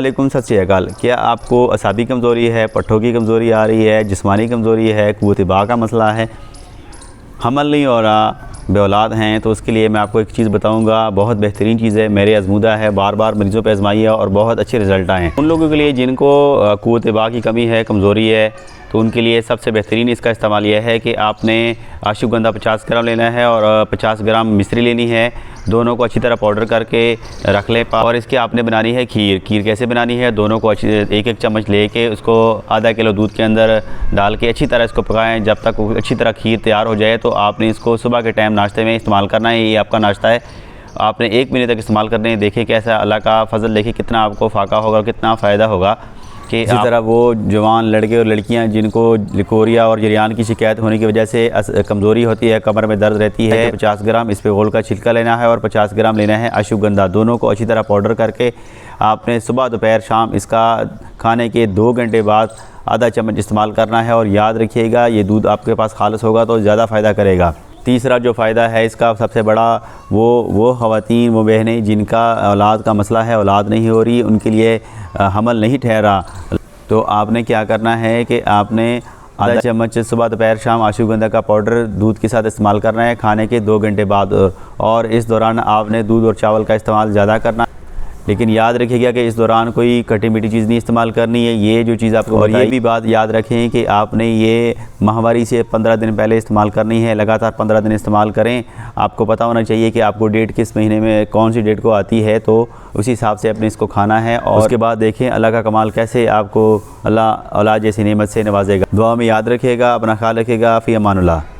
वालेकुम, सत श्री अकाल। क्या आपको असाबी कमज़ोरी है, पट्ठों की कमज़ोरी आ रही है, जिस्मानी कमज़ोरी है, क़ुव्वत बा का मसला है, हमल नहीं हो रहा, बेऔलाद हैं, तो उसके लिए मैं आपको एक चीज़ बताऊंगा। बहुत बेहतरीन चीज़ है, मेरे आजमूदा है, बार बार मरीज़ों पे आजमाई है और बहुत अच्छे रिज़ल्ट आए हैं। उन लोगों के लिए जिनको क़ुव्वत बा की कमी है, कमज़ोरी है, तो उनके लिए सबसे बेहतरीन इसका इस्तेमाल यह है कि आपने अश्वगंधा 50 ग्राम लेना है और 50 ग्राम मिश्री लेनी है। दोनों को अच्छी तरह पाउडर करके रख लें और इसकी आपने बनानी है खीर। खीर कैसे बनानी है, दोनों को एक एक चम्मच लेके उसको आधा किलो दूध के अंदर डाल के अच्छी तरह इसको पकाएं जब तक अच्छी तरह खीर तैयार हो जाए। तो आपने इसको सुबह के टाइम नाश्ते में इस्तेमाल करना है। ये आपका नाश्ता है, आपने 1 महीने तक इस्तेमाल करने हैं। देखें कैसा अल्लाह का फजल, देखिए कितना आपको फ़ाका होगा, कितना फ़ायदा होगा। कि इसी तरह वो जवान लड़के और लड़कियां जिनको लिकोरिया और जरियान की शिकायत होने की वजह से कमज़ोरी होती है, कमर में दर्द रहती है, 50 ग्राम इस पर गोल का छिलका लेना है और 50 ग्राम लेना है अश्वगंधा। दोनों को अच्छी तरह पाउडर करके आपने सुबह दोपहर शाम इसका खाने के 2 घंटे बाद आधा चम्मच इस्तेमाल करना है। और याद रखिएगा, ये दूध आपके पास खालिस होगा तो ज़्यादा फ़ायदा करेगा। तीसरा जो फ़ायदा है इसका सबसे बड़ा, वो ख़वातीन, वो बहनें जिनका औलाद का मसला है, औलाद नहीं हो रही, उनके लिए हमल नहीं ठहरा, तो आपने क्या करना है कि आपने आधा चम्मच सुबह दोपहर शाम अश्वगंधा का पाउडर दूध के साथ इस्तेमाल करना है खाने के 2 घंटे बाद। और इस दौरान आपने दूध और चावल का इस्तेमाल ज़्यादा करना, लेकिन याद रखिएगा कि इस दौरान कोई खट्टी मीठी चीज़ नहीं इस्तेमाल करनी है। ये जो चीज़ आपको, और ये भी बात याद रखें कि आपने ये माहवारी से 15 दिन पहले इस्तेमाल करनी है। लगातार 15 दिन इस्तेमाल करें। आपको पता होना चाहिए कि आपको डेट किस महीने में कौन सी डेट को आती है, तो उसी हिसाब से अपने इसको खाना है। और उसके बाद देखें अल्लाह का कमाल कैसे आपको अल्लाह औलाद जैसी नेमत से नवाजेगा। दुआ में याद रखिएगा, अपना ख्याल रखिएगा। फ़ी अमानुल्लाह।